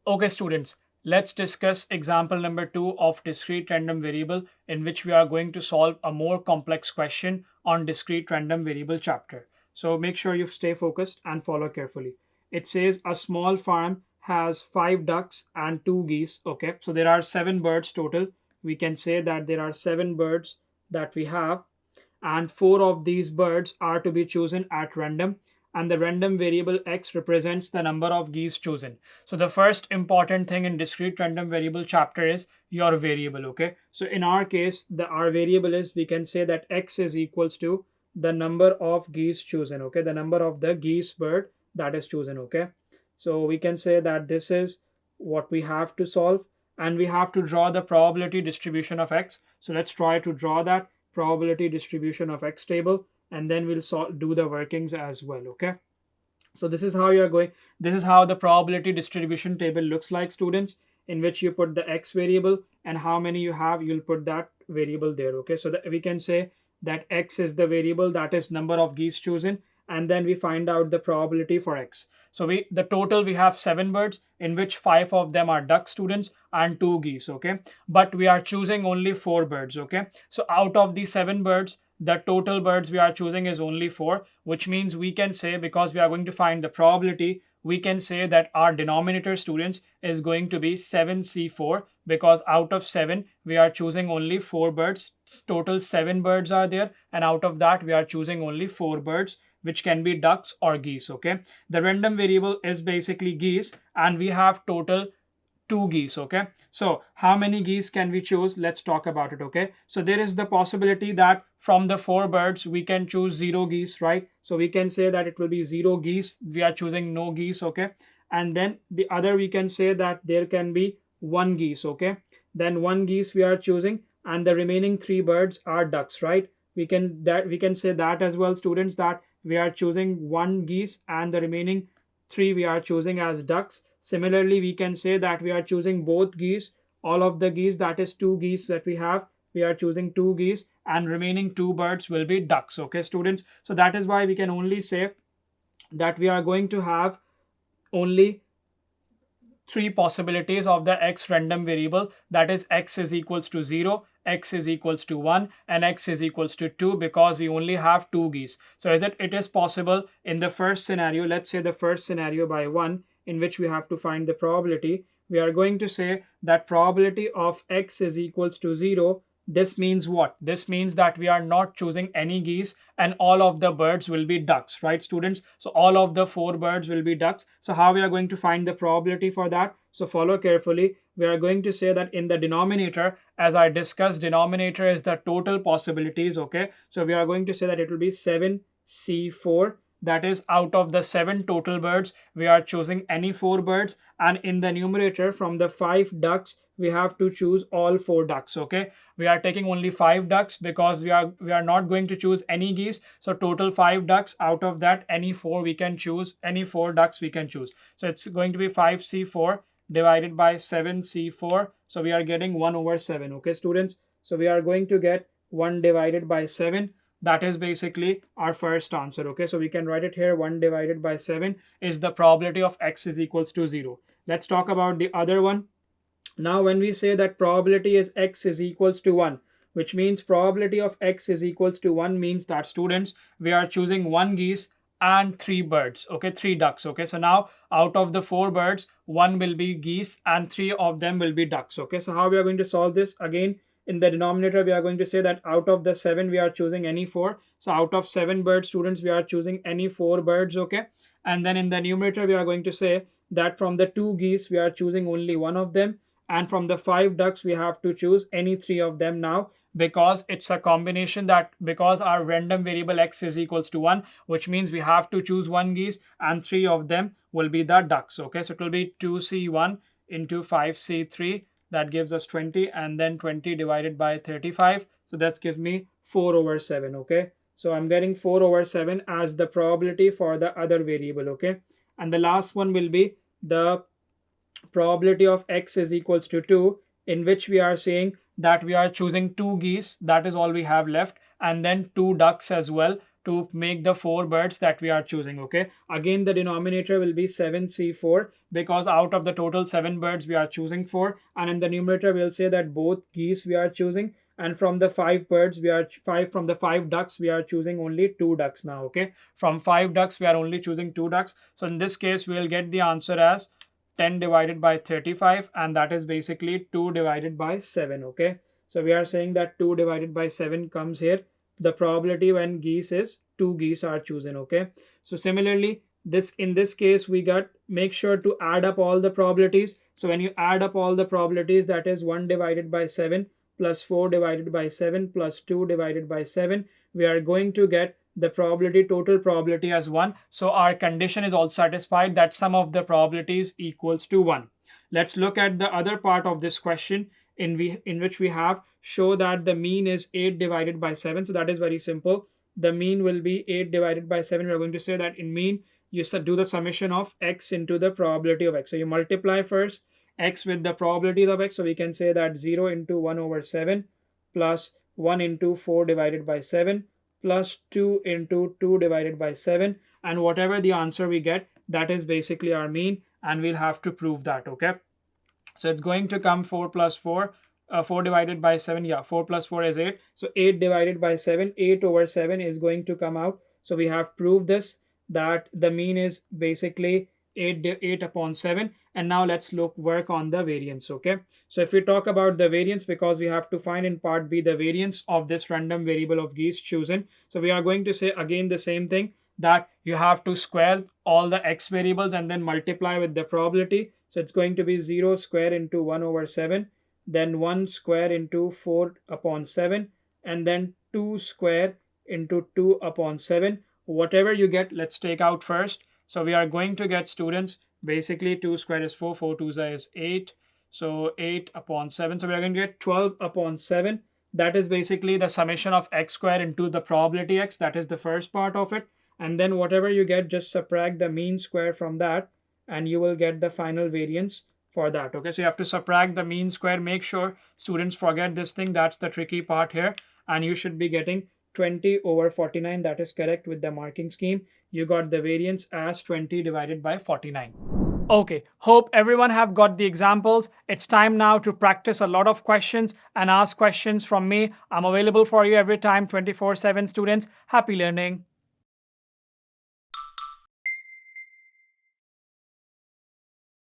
Okay, students, let's discuss example number 2 of discrete random variable, in which we are going to solve a more complex question on discrete random variable chapter. So make sure you stay focused and follow carefully. It says a small farm has 5 ducks and 2 geese. Okay, so there are 7 birds total. We can say that there are 7 birds that we have, and 4 of these birds are to be chosen at random, and the random variable x represents the number of geese chosen. So the first important thing in discrete random variable chapter is your variable. Okay, so in our case, our variable is, we can say that x is equals to the number of geese chosen. Okay, the number of the geese bird that is chosen. Okay, so we can say that this is what we have to solve, and we have to draw the probability distribution of x. So let's try to draw that probability distribution of x table, and then we'll do the workings as well. Okay, so this is how you're going, this is how the probability distribution table looks like, students, in which you put the x variable, and how many you have, you'll put that variable there. Okay, so that we can say that x is the variable, that is number of geese chosen, and then we find out the probability for x. So the total, we have 7 birds, in which 5 of them are duck, students, and 2 geese. Okay, but we are choosing only 4 birds. Okay, so out of the 7 birds, the total birds we are choosing is only 4, which means we can say, because we are going to find the probability, we can say that our denominator, students, is going to be 7c4, because out of 7 we are choosing only 4 birds. Total 7 birds are there, and out of that we are choosing only 4 birds, which can be ducks or geese. Okay, the random variable is basically geese, and we have total 2 geese. Okay, so how many geese can we choose? Let's talk about it. Okay, so there is the possibility that from the 4 birds we can choose 0 geese, right? So we can say that it will be 0 geese, we are choosing no geese. Okay, and then the other, we can say that there can be 1 geese. Okay, then 1 geese we are choosing, and the remaining 3 birds are ducks, right? We can say that as well, students, that we are choosing 1 geese, and the remaining 3 we are choosing as ducks. Similarly, we can say that we are choosing both geese, all of the geese, that is 2 geese that we have, we are choosing 2 geese, and remaining 2 birds will be ducks. Okay, students, so that is why we can only say that we are going to have only 3 possibilities of the x random variable, that is x is equals to 0, x is equals to 1, and x is equals to 2, because we only have 2 geese. So is it is possible in the first scenario, let's say the first scenario by 1, in which we have to find the probability, we are going to say that probability of x is equals to 0. This means what? This means that we are not choosing any geese, and all of the birds will be ducks, right, students? So all of the 4 birds will be ducks. So how we are going to find the probability for that? So follow carefully. We are going to say that in the denominator, as I discussed, denominator is the total possibilities. Okay, so we are going to say that it will be 7c4. That is, out of the 7 total birds, we are choosing any 4 birds, and in the numerator, from the 5 ducks, we have to choose all 4 ducks. Okay, we are taking only 5 ducks, because we are not going to choose any geese. So total 5 ducks, out of that any 4 we can choose, any 4 ducks we can choose. So it's going to be 5c4 divided by 7c4. So we are getting 1 over 7. Okay, students, so we are going to get 1 divided by 7. That is basically our first answer. Okay, so we can write it here, 1 divided by 7 is the probability of x is equals to 0. Let's talk about the other one. Now when we say that probability is x is equals to 1, which means probability of x is equals to 1 means that, students, we are choosing 1 geese and 3 birds. Okay, 3 ducks. Okay, so now out of the 4 birds, 1 will be geese and 3 of them will be ducks. Okay, so how we are going to solve this? Again, in the denominator, we are going to say that out of the 7 we are choosing any 4. So out of 7 birds, students, we are choosing any 4 birds. Okay, and then in the numerator, we are going to say that from the 2 geese we are choosing only 1 of them, and from the 5 ducks we have to choose any 3 of them now, because it's a combination, that because our random variable x is equals to 1, which means we have to choose 1 geese and 3 of them will be the ducks. Okay, so it will be 2c1 into 5c3, that gives us 20, and then 20 divided by 35, so that gives me 4 over 7. Okay, so I'm getting 4 over 7 as the probability for the other variable. Okay, and the last one will be the probability of x is equals to 2, in which we are saying that we are choosing 2 geese, that is all we have left, and then 2 ducks as well to make the 4 birds that we are choosing. Okay, again the denominator will be 7c4 because out of the total 7 birds we are choosing 4, and in the numerator we'll say that both geese we are choosing, and from the 5 birds we are from the 5 ducks we are choosing only 2 ducks now. Okay, from 5 ducks we are only choosing 2 ducks. So in this case we will get the answer as 10 divided by 35, and that is basically 2 divided by 7. Okay, so we are saying that 2 divided by 7 comes here. The probability when geese is 2 geese are chosen. Okay, so similarly in this case we got, make sure to add up all the probabilities. So when you add up all the probabilities, that is 1 divided by 7 plus 4 divided by 7 plus 2 divided by 7, we are going to get the total probability as 1. So our condition is all satisfied that sum of the probabilities equals to 1. Let's look at the other part of this question in which we have show that the mean is 8 divided by 7. So that is very simple. The mean will be 8 divided by 7. We're going to say that in mean you do the summation of x into the probability of x. So you multiply first x with the probability of x. So we can say that 0 into 1 over 7 plus 1 into 4 divided by 7 plus 2 into 2 divided by 7, and whatever the answer we get, that is basically our mean, and we'll have to prove that. Okay, so it's going to come 4 plus 4, 4 divided by 7, yeah, 4 plus 4 is 8. So 8 divided by 7, 8 over 7 is going to come out. So we have proved this, that the mean is basically 8 upon 7. And now let's work on the variance. Okay, so if we talk about the variance, because we have to find in part B the variance of this random variable of geese chosen, so we are going to say again the same thing, that you have to square all the x variables and then multiply with the probability. So it's going to be 0 square into 1 over 7, then 1 square into 4 upon 7, and then 2 square into 2 upon 7. Whatever you get, let's take out first. So we are going to get, students, basically 2 square is 4, 4 2 is 8, so 8 upon 7. So we are going to get 12 upon 7. That is basically the summation of x square into the probability x. That is the first part of it. And then whatever you get, just subtract the mean square from that, and you will get the final variance for that. Okay, so you have to subtract the mean square. Make sure students forget this thing. That's the tricky part here. And you should be getting 20 over 49. That is correct with the marking scheme. You got the variance as 20 divided by 49. Okay, hope everyone have got the examples. It's time now to practice a lot of questions and ask questions from me. I'm available for you every time, 24/7, students. Happy learning.